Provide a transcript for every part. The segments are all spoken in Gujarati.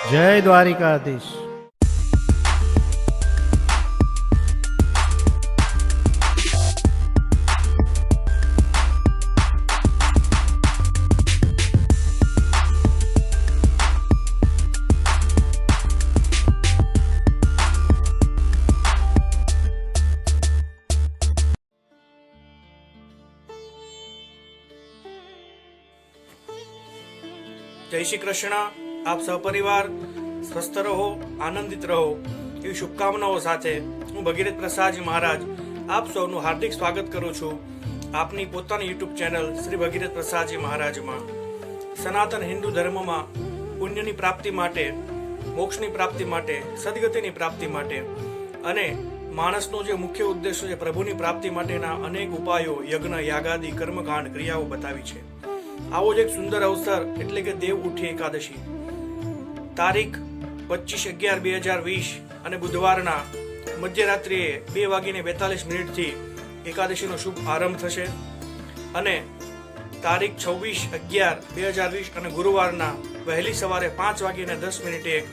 जय द्वारिकाधीश। जय श्री कृष्ण। आप सपरिवार स्वस्थ रहो, आनंदित रहो એવી શુભકામનાઓ સાથે હું ભગીરથ પ્રસાદજી મહારાજ આપ સૌનું હાર્દિક સ્વાગત કરું છું આપની પોતાની યુટ્યુબ ચેનલ શ્રી ભગીરથ પ્રસાદજી મહારાજમાં। સનાતન હિન્દુ ધર્મમાં પુણ્યની પ્રાપ્તિ માટે, મોક્ષની પ્રાપ્તિ માટે, સદગતિની પ્રાપ્તિ માટે અને માણસનો જે મુખ્ય ઉદ્દેશ છે પ્રભુની પ્રાપ્તિ માટેના અનેક ઉપાયો, યજ્ઞ, યાગાદિ, કર્મકાંડ, ક્રિયાઓ બતાવી છે। આવો જ એક સુંદર અવસર એટલે કે દેવ ઉઠી એકાદશી તારીખ 25/11/2020 અને બુધવારના મધ્યરાત્રિએ 2:42 થી એકાદશીનો શુભ આરંભ થશે અને તારીખ 26/11/2020 અને ગુરુવારના વહેલી સવારે 5:10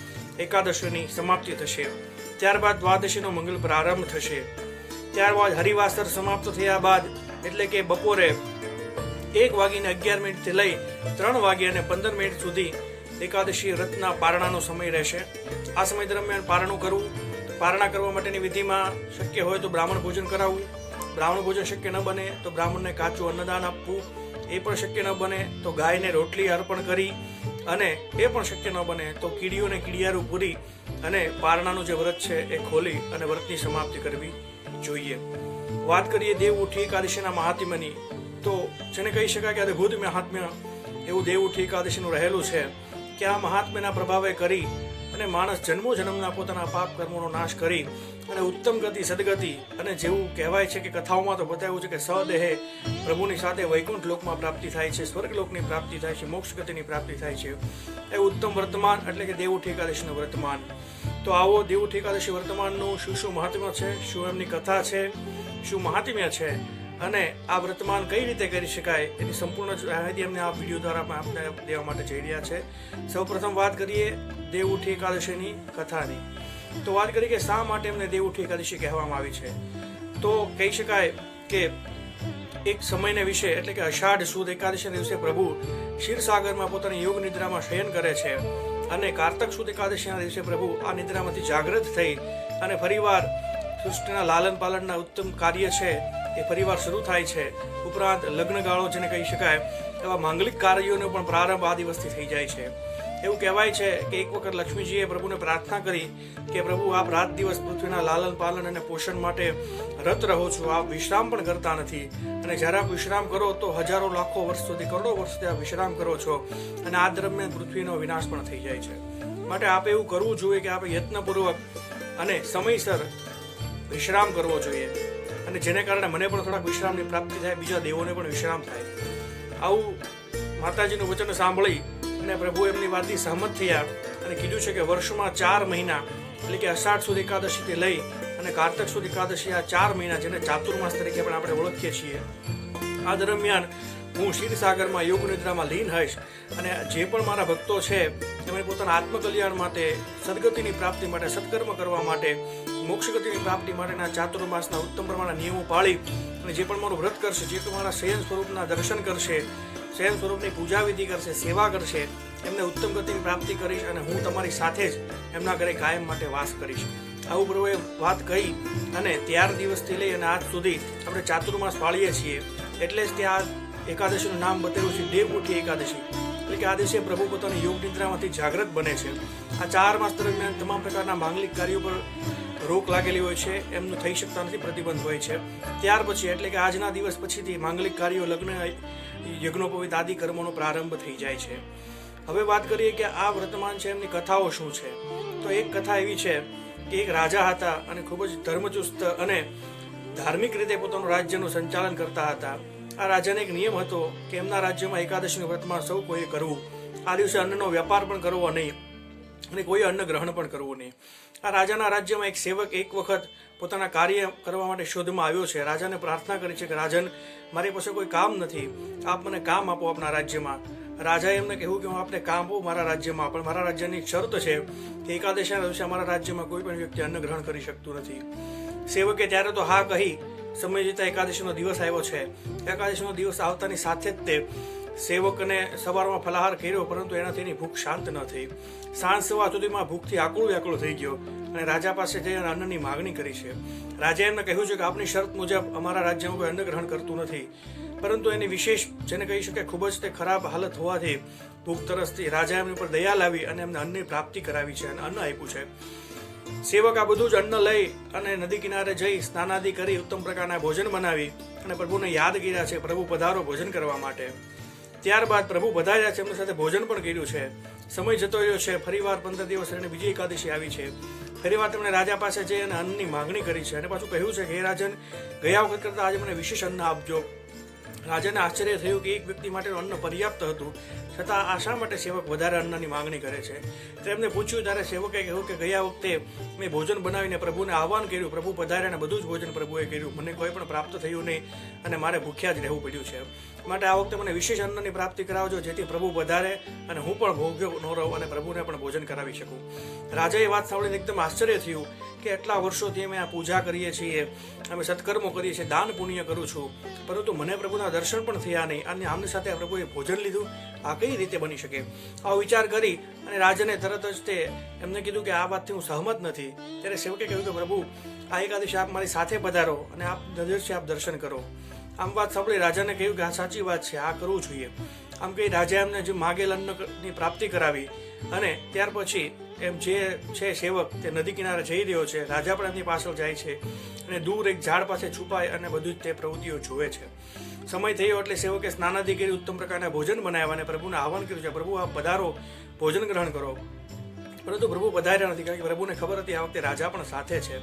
એકાદશીની સમાપ્તિ થશે। ત્યારબાદ દ્વાદશીનો મંગલ પ્રારંભ થશે। ત્યારબાદ હરિવાસર સમાપ્ત થયા બાદ એટલે કે બપોરે 1:11 થી લઈ 3:15 સુધી એકાદશી વ્રતના પારણાનો સમય રહેશે। આ સમય દરમિયાન પારણું કરવું, પારણા કરવા માટેની વિધિમાં શક્ય હોય તો બ્રાહ્મણ ભોજન કરાવવું, બ્રાહ્મણ ભોજન શક્ય ન બને તો બ્રાહ્મણને કાચું અન્નદાન આપવું, એ પણ શક્ય ન બને તો ગાયને રોટલી અર્પણ કરી અને એ પણ શક્ય ન બને તો કીડીઓને કીડિયારું પૂરી અને પારણાનું જે વ્રત છે એ ખોલી અને વ્રતની સમાપ્તિ કરવી જોઈએ। વાત કરીએ દેવ ઉઠી એકાદશીના મહાત્મ્યની તો જેને કહી શકાય કે અદ્ભુત મહાત્મ્ય એવું દેવ ઉઠી એકાદશીનું રહેલું છે કે આ મહાત્મ્યના પ્રભાવે કરી અને માણસ જન્મો જન્મના પોતાના પાપ કર્મોનો નાશ કરી અને ઉત્તમ ગતિ, સદગતિ અને જેવું કહેવાય છે કે કથાઓમાં તો બતાવ્યું છે કે સદેહે પ્રભુની સાથે વૈકુંઠ લોકમાં પ્રાપ્તિ થાય છે, સ્વર્ગલોકની પ્રાપ્તિ થાય છે, મોક્ષ ગતિની પ્રાપ્તિ થાય છે। એ ઉત્તમ વર્તમાન એટલે કે દેવ ઉઠી એકાદશીનું વર્તમાન। તો આવો દેવ ઉઠી એકાદશી વર્તમાનનું શું મહાત્મ્ય છે, શું એમની કથા છે, શું મહાત્મ્ય છે અને આ વર્તમાન કઈ રીતે કરી શકાય એની સંપૂર્ણ માહિતી અમને આ વિડીયો દ્વારા આપણે દેવા માટે જઈ રહ્યા છે। સૌપ્રથમ વાત કરીએ દેવ ઉઠી એકાદશીની કથાની। તો વાત કરીએ કે શા માટે એમને દેવ ઉઠી એકાદશી કહેવામાં આવી છે। તો કહી શકાય કે એક સમયને વિશે એટલે કે અષાઢ સુદ એકાદશીના દિવસે પ્રભુ ક્ષીરસાગરમાં પોતાની યોગ નિદ્રામાં શયન કરે છે અને કારતક સુદ એકાદશીના દિવસે પ્રભુ આ નિદ્રામાંથી જાગૃત થઈ અને ફરીવાર સૃષ્ટિના લાલન પાલનના ઉત્તમ કાર્ય છે એ ફરીવાર શરૂ થાય છે। ઉપરાંત લગ્નગાળો જેને કહી શકાય એવા માંગલિક કાર્યોનો પણ પ્રારંભ આ દિવસથી થઈ જાય છે। એવું કહેવાય છે કે એક વખત લક્ષ્મીજીએ પ્રભુને પ્રાર્થના કરી કે પ્રભુ આપ રાત દિવસ પૃથ્વીના લાલન પાલન અને પોષણ માટે રત રહો છો, આપ વિશ્રામ પણ કરતા નથી અને જ્યારે આપ વિશ્રામ કરો તો હજારો લાખો વર્ષ સુધી, કરોડો વર્ષ સુધી આપ વિશ્રામ કરો છો અને આ દરમિયાન પૃથ્વીનો વિનાશ પણ થઈ જાય છે। માટે આપણે એવું કરવું જોઈએ કે આપણે યત્નપૂર્વક અને સમયસર વિશ્રામ કરવો જોઈએ અને જેને કારણે મને પણ થોડાક વિશ્રામની પ્રાપ્તિ થાય, બીજા દેવોને પણ વિશ્રામ થાય। આવું માતાજીનું વચન સાંભળી અને પ્રભુ એમની વાતથી સહમત થયા અને કીધું છે કે વર્ષમાં 4 મહિના એટલે કે અષાઢ સુદ એકાદશીથી લઈ અને કારતક સુદ એકાદશી આ 4 મહિના જેને ચાતુર્માસ તરીકે પણ આપણે ઓળખીએ છીએ, આ દરમિયાન હું ક્ષીરસાગરમાં યોગ નિદ્રામાં લીન હઈશ અને જે પણ મારા ભક્તો છે એમને પોતાના આત્મકલ્યાણ માટે, સદગતિની પ્રાપ્તિ માટે, સત્કર્મ કરવા માટે, મોક્ષ ગતિની પ્રાપ્તિ માટેના ચાતુર્માસના ઉત્તમ પ્રમાણના નિયમો પાળી અને જે પણ મારું વ્રત કરશે, જે પણ મારા શયન સ્વરૂપના દર્શન કરશે, શયન સ્વરૂપની પૂજા વિધિ કરશે, સેવા કરશે, એમને ઉત્તમ ગતિની પ્રાપ્તિ કરીશ અને હું તમારી સાથે જ એમના ઘરે કાયમ માટે વાસ કરીશ। આવું પ્રભુએ વાત કહી અને ત્યાર દિવસથી લઈ અને આજ સુધી આપણે ચાતુર્માસ પાળીએ છીએ એટલે જ ત્યાં એકાદશીનું નામ બતાવ્યું છે દેવ ઉઠી એકાદશી। એટલે કે આ દિવસે પ્રભુ પોતાની યોગ નિદ્રામાંથી જાગૃત બને છે। આ 4 માસ દરમિયાન તમામ પ્રકારના માંગલિક કાર્યો પર રોક લાગેલી હોય છે, એમનું થઈ શકતા નથી, પ્રતિબંધ હોય છે। ત્યાર પછી એટલે કે આજના દિવસ પછીથી માંગલિક કાર્યો, લગ્ન, યજ્ઞોપવિત આદિ કર્મોનો પ્રારંભ થઈ જાય છે। હવે વાત કરીએ કે આ વર્તમાન છે એમની કથાઓ શું છે। તો એક કથા એવી છે કે એક રાજા હતા અને ખૂબ જ ધર્મચુસ્ત અને ધાર્મિક રીતે પોતાનું રાજ્યનું સંચાલન કરતા હતા। આ રાજાને એક નિયમ હતો કે એમના રાજ્યમાં એકાદશીનું વ્રતમાં સૌ કોઈએ કરવું, આ દિવસે અન્નનો વેપાર પણ કરવો નહીં અને કોઈ અન્ન ગ્રહણ પણ કરવું નહીં। આ રાજાના રાજ્યમાં એક સેવક એક વખત પોતાના કાર્ય કરવા માટે શોધમાં આવ્યો છે। રાજાને પ્રાર્થના કરી છે કે રાજન, મારી પાસે કોઈ કામ નથી, આપ મને કામ આપો આપના રાજ્યમાં। રાજાએ એમને કહ્યું કે હું આપને કામ આપું મારા રાજ્યમાં, પણ મારા રાજ્યની શરત છે કે એકાદશીના દિવસે અમારા રાજ્યમાં કોઈ પણ વ્યક્તિ અન્ન ગ્રહણ કરી શકતું નથી. સેવકે ત્યારે તો હા કહી. સમય જતા એકાદશીનો દિવસ આવ્યો છે. એકાદશીનો દિવસ આવતાની સાથે જ તે સેવકને સવારમાં ફલાહાર કર્યો, પરંતુ એનાથી એની ભૂખ શાંત ન થઈ. સાંજ સવા સુધીમાં ભૂખથી આકુળ થઈ ગયો અને રાજા પાસે જઈ અન્નની માગણી કરી છે. રાજાએ એમને કહ્યું છે કે આપની શરત મુજબ અમારા રાજ્યમાં કોઈ અન્ન ગ્રહણ કરતું નથી, પરંતુ એની વિશેષ જેને કહી શકાય ખૂબ જ તે ખરાબ હાલત હોવાથી ભૂખ તરસથી રાજા એમની ઉપર દયા લાવી અને એમને અન્નની પ્રાપ્તિ કરાવી છે અને અન્ન આપ્યું છે. સેવક આ બધું જ અન્ન લઈ અને નદી કિનારે જઈ સ્નાનાદિ કરી ઉત્તમ પ્રકારના ભોજન બનાવી અને પ્રભુને યાદ કર્યા છે. પ્રભુ પધારો ભોજન કરવા માટે. ત્યારબાદ પ્રભુ પધાર્યા છે, એમની સાથે ભોજન પણ કર્યું છે. સમય જતો રહ્યો છે. ફરીવાર 15 દિવસ રહીને બીજી એકાદશી આવી છે. ફરીવાર તેમણે રાજા પાસે જઈ અને અન્નની માગણી કરી છે અને પાછું કહ્યું છે કે હે રાજન, ગયા વખત કરતા આજે મને વિશેષ અન્ન આપજો. રાજાને આશ્ચર્ય થયું કે એક વ્યક્તિ માટેનું અન્ન પર્યાપ્ત હતું, છતાં આ શા માટે સેવક વધારે અન્નની માંગણી કરે છે. તેમને પૂછ્યું ત્યારે સેવકે કહ્યું કે ગયા વખતે મેં ભોજન બનાવીને પ્રભુને આહવાન કર્યું, પ્રભુ પધાર્યા અને બધું જ ભોજન પ્રભુએ કર્યું, મને કોઈ પણ પ્રાપ્ત થયું નહીં અને મારે ભૂખ્યા જ રહેવું પડ્યું છે. માટે આ વખતે મને વિશેષ અન્નની પ્રાપ્તિ કરાવજો, જેથી પ્રભુ પધારે અને હું પણ ભોગ્યો ન રહું અને પ્રભુને પણ ભોજન કરાવી શકું. રાજાએ વાત સાંભળીને એકદમ આશ્ચર્ય થયું કે એટલા વર્ષોથી અમે આ પૂજા કરીએ છીએ, અમે સત્કર્મો કરીએ છીએ, દાન પુણ્ય કરું છું, પરંતુ મને પ્રભુના દર્શન પણ થયા નહીં અને આમની સાથે પ્રભુએ ભોજન લીધું. આ કઈ રીતે બની શકે? આવો વિચાર કરી અને રાજાને તરત જ તે એમને કીધું કે આ વાતથી હું સહમત નથી. ત્યારે સેવકે કહ્યું કે પ્રભુ, આ એકાદશી આપ મારી સાથે પધારો અને આપ નજરથી આપ દર્શન કરો. આમ વાત સાંભળી રાજાને કહ્યું કે આ સાચી વાત છે, આ કરવું જોઈએ. આમ કહી રાજા એમને જે માગેલ અન્નની પ્રાપ્તિ કરાવી અને ત્યાર પછી એમ જે છે સેવક તે નદી કિનારે જઈ રહ્યો છે. રાજા પણ એમની પાછળ જાય છે અને દૂર એક ઝાડ પાસે છુપાય અને બધું જ તે પ્રવૃત્તિઓ જુએ છે. સમય થયો એટલે સેવકે સ્નાનાદિ કરી ઉત્તમ પ્રકારના ભોજન બનાવ્યા અને પ્રભુને આહવાન કર્યું છે, પ્રભુ આપ પધારો, ભોજન ગ્રહણ કરો. પરંતુ પ્રભુ પધાર્યા નથી, કારણ કે પ્રભુને ખબર હતી આ વખતે રાજા પણ સાથે છે.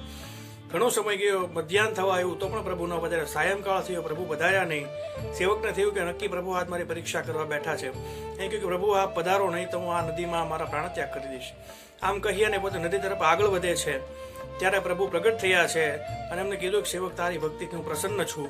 ઘણો સમય ગયો, મધ્યાહન થવા આવ્યું તો પણ પ્રભુ ન પધાર્યા. સાયંકાળ થયો, પ્રભુ પધાર્યા નહીં. સેવકને થયું કે નક્કી પ્રભુ આજ મારી પરીક્ષા કરવા બેઠા છે. એ કહ્યું કે પ્રભુ આપ પધારો નહીં તો હું આ નદીમાં મારા પ્રાણત્યાગ કરી દઈશ. આમ કહી અને પોતે નદી તરફ આગળ વધે છે. ત્યારે પ્રભુ પ્રગટ થયા છે અને એમને કીધું કે સેવક, તારી ભક્તિથી હું પ્રસન્ન છું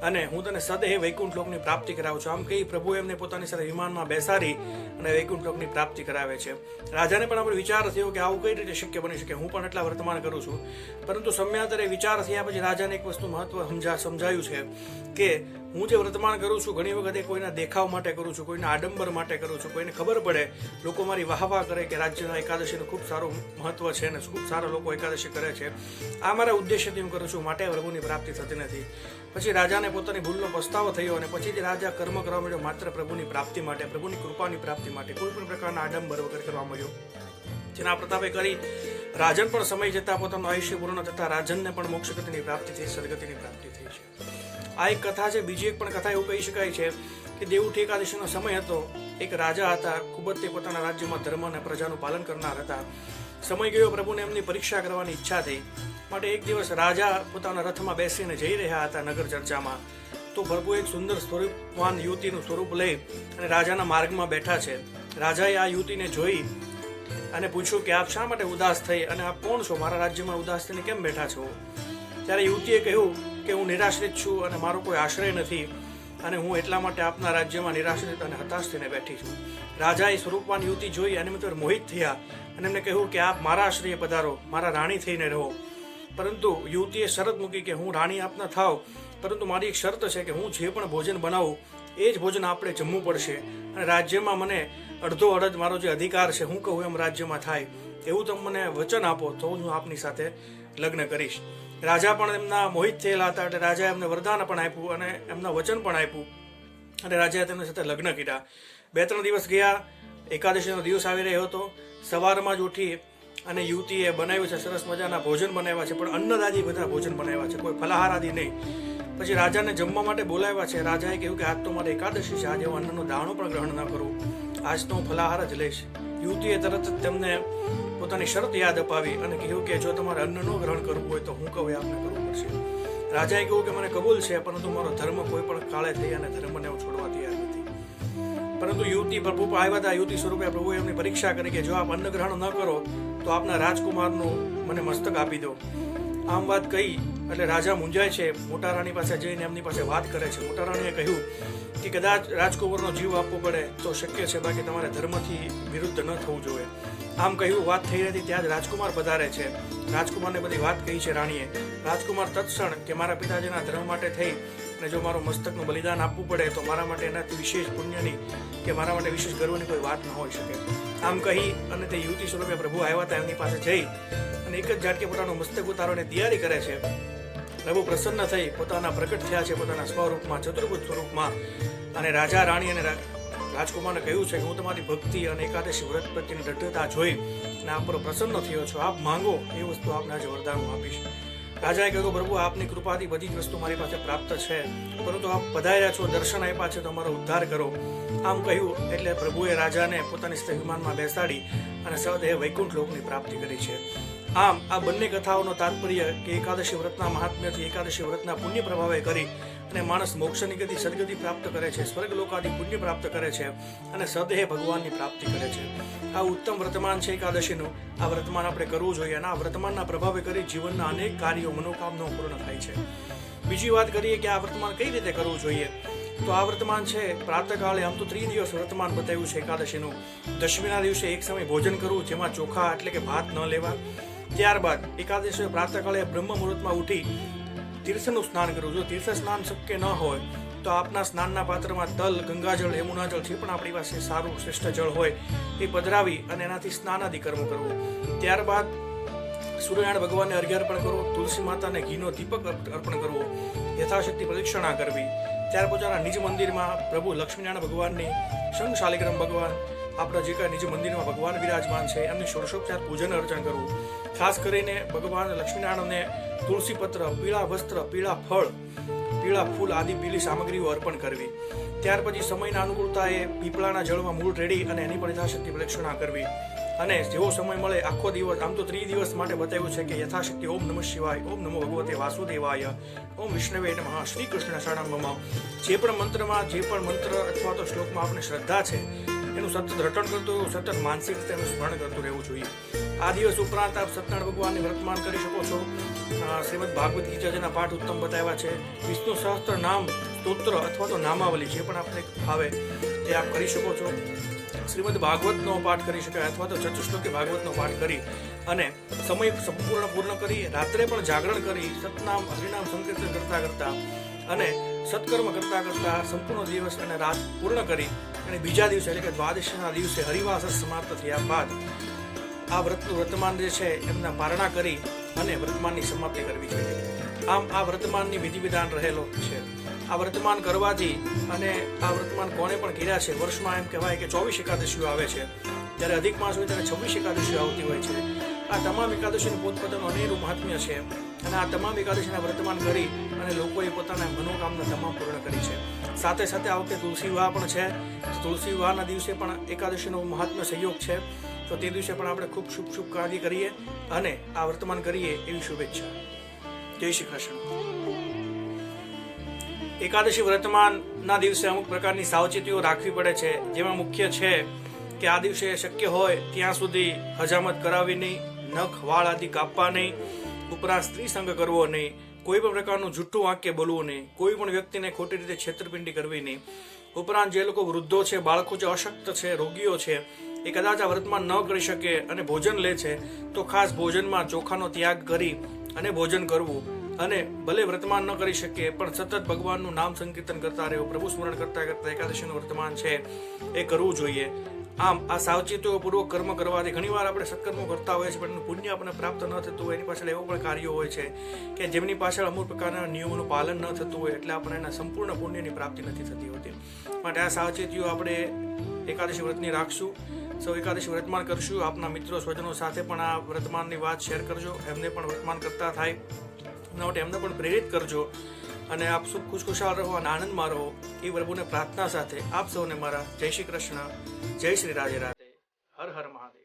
અને હું તને સદૈવ વૈકુંઠ લોકની પ્રાપ્તિ કરાવું છું. આમ કહી પ્રભુ એમને પોતાની સાથે વિમાનમાં બેસાડી અને વૈકુંઠ લોકની પ્રાપ્તિ કરાવે છે. રાજાને પણ આપણે વિચાર થયો કે આવું કઈ રીતે શક્ય બની શકે, હું પણ એટલા વર્તમાન કરું છું. પરંતુ સમયાંતરે વિચાર થયા પછી રાજાને એક વસ્તુ મહત્વ સમજાયું છે કે હું જે વર્તમાન કરું છું ઘણી વખતે કોઈના દેખાવ માટે કરું છું, કોઈના આડંબર માટે કરું છું, કોઈને ખબર પડે, લોકો મારી વાહવા કરે કે રાજ્યના એકાદશીનું ખૂબ સારું મહત્વ છે અને ખૂબ સારા લોકો એકાદશી કરે છે. આ મારા ઉદ્દેશ્યથી હું કરું છું, માટે પ્રભુની પ્રાપ્તિ થતી નથી. પછી રાજાને પોતાની ભૂલનો પસ્તાવો થયો અને પછી રાજા કર્મ કરવા માંડ્યો માત્ર પ્રભુની પ્રાપ્તિ માટે, પ્રભુની કૃપાની પ્રાપ્તિ માટે, કોઈ પણ પ્રકારના આડંબર વગર કરવા માંડ્યો. જેના પ્રતાપે કરી રાજન પણ સમય જતા પોતાનું આયુષ્ય પૂર્ણ થતા રાજનને પણ મોક્ષગતિની પ્રાપ્તિ થઈ, સદગતિની પ્રાપ્તિ થઈ છે. આ એક કથા છે. બીજી એક પણ કથા એવું કહી શકાય છે કે દેવઉઠી એકાદશીનો સમય હતો. એક રાજા હતા, ખૂબ જ તે પોતાના રાજ્યમાં ધર્મ અને પ્રજાનું પાલન કરનાર હતા. સમય ગયો, પ્રભુને એમની પરીક્ષા કરવાની ઈચ્છા થઈ. માટે એક દિવસ રાજા પોતાના રથમાં બેસીને જઈ રહ્યા હતા નગર ચર્ચામાં. તો પ્રભુ એક સુંદર સ્વરૂપવાન યુવતીનું સ્વરૂપ લઈ અને રાજાના માર્ગમાં બેઠા છે. રાજાએ આ યુવતીને જોઈ અને પૂછ્યું કે આપ શા માટે ઉદાસ થઈ અને આપ કોણ છો? મારા રાજ્યમાં ઉદાસ થઈને કેમ બેઠા છો? ત્યારે યુવતીએ કહ્યું કે હું નિરાશ્રિત છું અને મારો કોઈ આશ્રય નથી અને હું એટલા માટે આપના રાજ્યમાં નિરાશ્રિત અને હતાશ થઈને બેઠી છું. રાજાએ સ્વરૂપવાન યુવતી જોઈ અને મિત્રો મોહિત થયા અને એમને કહ્યું કે આપ મારા આશ્રય પધારો, મારા રાણી થઈને રહો. પરંતુ યુવતીએ શરત મૂકી કે હું રાણી આપના થાવ, પરંતુ મારી એક શરત છે કે હું જે પણ ભોજન બનાવું એ જ ભોજન આપણે જમવું પડશે અને રાજ્યમાં મને અડધો અડધ મારો જે અધિકાર છે, હું કહું એમ રાજ્યમાં થાય, એવું તમે મને વચન આપો તો હું આપની સાથે લગ્ન કરીશ. રાજા પણ એમના મોહિત થયેલા હતા એટલે રાજાએ એમને વરદાન પણ આપ્યું અને એમના વચન પણ આપ્યું અને રાજાએ તેમની સાથે લગ્ન કર્યા. 2-3 દિવસ ગયા, એકાદશીનો દિવસ આવી રહ્યો હતો. સવારમાં જ ઉઠી અને યુવતીએ બનાવ્યું છે, સરસ મજાના ભોજન બનાવ્યા છે, પણ અન્નદાદી બધા ભોજન બનાવ્યા છે, કોઈ ફલાહાર આદિ નહીં. પછી રાજાને જમવા માટે બોલાવ્યા છે. રાજાએ કહ્યું કે આજ તો મારે એકાદશી છે, આજે હું અન્નનો દાણો પણ ગ્રહણ ન કરું, આજ તો હું ફલાહાર જ લઈશ. યુવતીએ તરત જ તેમને પોતાની શરત યાદ અપાવી અને કહ્યું કે જો તમારે અન્ન ન ગ્રહણ કરવું હોય તો હું કહું એ આપને કરવું પડશે. રાજાએ કહ્યું કે મને કબૂલ છે, પરંતુ મારો ધર્મ કોઈ પણ કાળે થઈ અને ધર્મને હું છોડવા તૈયાર નથી. પરંતુ યુવતી પ્રભુ આવ્યા હતા, યુવતી સ્વરૂપે પ્રભુએ એમની પરીક્ષા કરી કે જો આપ અન્ન ગ્રહણ ન કરો તો આપના રાજકુમારનું મને મસ્તક આપી દો. આમ વાત કહી એટલે રાજા મૂંઝાય છે. મોટા રાણી પાસે જઈને એમની પાસે વાત કરે છે. મોટા રાણીએ કહ્યું કે કદાચ રાજકુમારનો જીવ આપવો પડે તો શક્ય છે, બાકી તમારે ધર્મથી વિરુદ્ધ ન થવું જોઈએ. આમ કહ્યું વાત થઈ હતી ત્યાં જ રાજકુમાર પધારે છે. રાજકુમારને બધી વાત કહી છે રાણીએ. રાજકુમાર તત્ક્ષણ કે મારા પિતાજીના ધર્મ માટે થઈ અને જો મારું મસ્તકનું બલિદાન આપવું પડે તો મારા માટે એનાથી વિશેષ પુણ્યની કે મારા માટે વિશેષ ગર્વની કોઈ વાત ન હોઈ શકે. આમ કહી અને તે યુવતી સ્વરૂપે પ્રભુ આવ્યા હતા એમની પાસે જઈ અને એક જ ઝાટકે પોતાનું મસ્તક ઉતારવાની તૈયારી કરે છે. પ્રભુ પ્રસન્ન થઈ પોતાના પ્રગટ થયા છે પોતાના સ્વરૂપમાં, ચતુર્ભુજ સ્વરૂપમાં, અને રાજા રાણી અને રાજકુમારને કહ્યું છે કે હું તમારી ભક્તિ અને એકાદશી વ્રત પ્રત્યેની દૃઢતા જોઈ અને આપ પર પ્રસન્ન થયો છો. આપ માંગો એ વસ્તુ આપને આજે વરદાન હું આપીશ. રાજાએ કહ્યું, પ્રભુ આપની કૃપાથી બધી જ વસ્તુ મારી પાસે પ્રાપ્ત છે, પરંતુ આપ પધાર્યા છો, દર્શન આપ્યા છે તો અમારો ઉદ્ધાર કરો. આમ કહ્યું એટલે પ્રભુએ રાજાને પોતાની સ્થ વિમાનમાં બેસાડી અને સદેહ વૈકુંઠ લોકની પ્રાપ્તિ કરી છે. આમ આ બંને કથાઓનો તાત્પર્ય કે એકાદશી વ્રતના મહાત્મ્યથી એકાદશી વ્રતના પુણ્ય પ્રભાવે કરી અને માણસ મોક્ષની ગતિ સદગતિ પ્રાપ્ત કરે છે, સ્વર્ગ લોકાદી પુણ્ય પ્રાપ્ત કરે છે અને સદેહ ભગવાનની પ્રાપ્તિ કરે છે. આ ઉત્તમ વર્તમાન છે એકાદશીનું. આ વર્તમાન આપણે કરવું જોઈએ અને આ વર્તમાનના પ્રભાવે કરી જીવનના અનેક કાર્યો મનોકામનાઓ પૂર્ણ થાય છે. બીજી વાત કરીએ કે આ વર્તમાન કઈ રીતે કરવું જોઈએ, તો આ વર્તમાન છે પ્રાતઃકાળે આમ તો 3 દિવસ વર્તમાન બતાવ્યું છે એકાદશીનું. દશમીના દિવસે એક સમય ભોજન કરવું, જેમાં ચોખા એટલે કે ભાત ન લેવા. ત્યારબાદ એકાદશી પ્રાતઃકાળે બ્રહ્મ મુહૂર્તમાં ઉઠી તીર્થનું સ્નાન કરવું. જો તીર્થ સ્નાન શક્ય ન હોય તો આપના સ્નાનના પાત્રમાં તલ, ગંગાજળ, યમુનાજળ જે પણ આપણી પાસે સારું શ્રેષ્ઠ જળ હોય એ પધરાવી અને એનાથી સ્નાનાદિ કર્મ કરવું. ત્યારબાદ સૂર્યનારાયણ ભગવાનને અર્ઘ્ય અર્પણ કરવું, તુલસી માતાને ઘીનો દીપક અર્પણ કરવો, યથાશક્તિ પ્રદક્ષિણા કરવી. ત્યાર પોતાના નિજ મંદિરમાં પ્રભુ લક્ષ્મીનારાયણ ભગવાનની, શંખ શાલિગ્રામ ભગવાન, આપણા જે કાંઈ નિજ મંદિરમાં ભગવાન વિરાજમાન છે એમની ષોડશોપચાર પૂજન અર્ચન કરવું. ખાસ કરીને ભગવાન લક્ષ્મીનારાયણને તુલસી પત્ર, પીળા વસ્ત્ર, પીળા ફળ, પીળા ફૂલ આદિ પીળી સામગ્રીઓ અર્પણ કરવી. ત્યાર પછી સમયના અનુકૂળતાએ પીપળાના જળમાં મૂળ રેડી અને એની પણ યથાશક્તિ પ્રદક્ષિણા કરવી. અને જેવો સમય મળે આખો દિવસ, આમ તો 3 દિવસ માટે બતાવ્યું છે કે યથાશક્તિ ઓમ નમઃ શિવાય, ઓમ નમો ભગવતે વાસુદેવાય, ઓમ વિષ્ણવે નમઃ, શ્રી કૃષ્ણ શરણમ. જે પણ મંત્રમાં, જે પણ મંત્ર અથવા તો શ્લોકમાં આપણે શ્રદ્ધા છે એનું સતત રટણ કરતું, સતત માનસિક રીતે એનું સ્મરણ કરતું રહેવું જોઈએ. આ દિવસ ઉપરાંત આપ સત્યનારાયણ ભગવાનની વર્તમાન કરી શકો છો. શ્રીમદ ભાગવત ગીતાજીના પાઠ ઉત્તમ બતાવ્યા છે. વિષ્ણુ સહસ્ત્ર નામ સ્તોત્ર અથવા તો નામાવલી જે પણ આપણે ફાવે તે આપ કરી શકો છો. શ્રીમદ ભાગવતનો પાઠ કરી શકાય અથવા તો ચતુશ્લોકી ભાગવતનો પાઠ કરી અને સમય સંપૂર્ણ પૂર્ણ કરી રાત્રે પણ જાગરણ કરી સતનામ હરિનામ સંકીર્તન કરતા કરતા અને સત્કર્મ કરતા કરતા સંપૂર્ણ દિવસ અને રાત પૂર્ણ કરી અને બીજા દિવસે એટલે કે દ્વાદશીના દિવસે હરિવાસ સમાપ્ત થયા બાદ આ વ્રતનું વર્તમાન જે છે એમના પારણા કરી અને વર્તમાનની સમાપ્તિ કરવી જોઈએ. આમ આ વર્તમાનની વિધિ વિધાન રહેલો છે. આ વર્તમાન કરવાથી અને આ વર્તમાન કોને પણ કર્યા છે, વર્ષમાં એમ કહેવાય કે 24 એકાદશીઓ આવે છે, જ્યારે અધિક માસ હોય ત્યારે 26 એકાદશીઓ આવતી હોય છે. આ તમામ એકાદશીનું પોતપોતાનું અનેરું મહાત્મ્ય છે અને આ તમામ એકાદશીના વર્તમાન કરી અને લોકોએ પોતાના મનોકામના તમામ પૂર્ણ કરી છે. સાથે સાથે આ વખતે તુલસી વિવાહ પણ છે. તુલસી વિવાહના દિવસે પણ એકાદશીનો મહાત્મ્ય સંયોગ છે, તો તે દિવસે પણ આપણે ખૂબ શુભ કાર્ય કરીએ અને આ વર્તમાન કરીએ એવી શુભેચ્છા. જય શ્રી કૃષ્ણ. એકાદશી વર્તમાનના દિવસે અમુક પ્રકારની સાવચેતીઓ રાખવી પડે છે, જેમાં મુખ્ય છે કે આ દિવસે શક્ય હોય ત્યાં સુધી હજામત કરાવી નહીં, નખ વાળ આદિ કાપવા નહીં, ઉપરાંત સ્ત્રી સંગ કરવો નહીં, કોઈ પણ પ્રકારનું જૂઠું વાક્ય બોલવું નહીં, કોઈ પણ વ્યક્તિને ખોટી રીતે છેતરપિંડી કરવી નહીં. ઉપરાંત જે લોકો વૃદ્ધો છે, બાળકો છે, અશક્ત છે, રોગીઓ છે, એ કદાચ આ વર્તમાન ન કરી શકે અને ભોજન લે છે તો ખાસ ભોજનમાં ચોખાનો ત્યાગ કરી અને ભોજન કરવું. અને ભલે વર્તમાન ન કરી શકે પણ સતત ભગવાનનું નામ સંકીર્તન કરતા રહેવું, પ્રભુ સ્મરણ કરતા કરતા એકાદશીનું વર્તમાન છે એ કરવું જોઈએ. આમ આ સાવચેતીઓ પૂર્વક કર્મ કરવાથી ઘણીવાર આપણે સત્કર્મો કરતા હોઈએ છીએ પણ પુણ્ય આપણને પ્રાપ્ત ન થતું હોય. એની પાછળ એવો પણ કાર્યો હોય છે કે જેમની પાછળ અમુક પ્રકારના નિયમોનું પાલન ન થતું હોય એટલે આપણને એના સંપૂર્ણ પુણ્યની પ્રાપ્તિ નથી થતી હોતી. માટે આ સાવચેતીઓ આપણે એકાદશી વ્રતની રાખશું. સૌ એકાદશી વર્તમાન કરશું. આપના મિત્રો સ્વજનો સાથે પણ આ વર્તમાનની વાત શેર કરજો, એમને પણ વર્તમાન કરતા થાય માટે એમને પણ પ્રેરિત કરજો અને આપ સુખ ખુશખુશાલ રહો અને આનંદમાં રહો એ પ્રભુને પ્રાર્થના સાથે આપ સૌને મારા જય શ્રી કૃષ્ણ, જય શ્રી રાધે રાધે, હર હર મહાદેવ.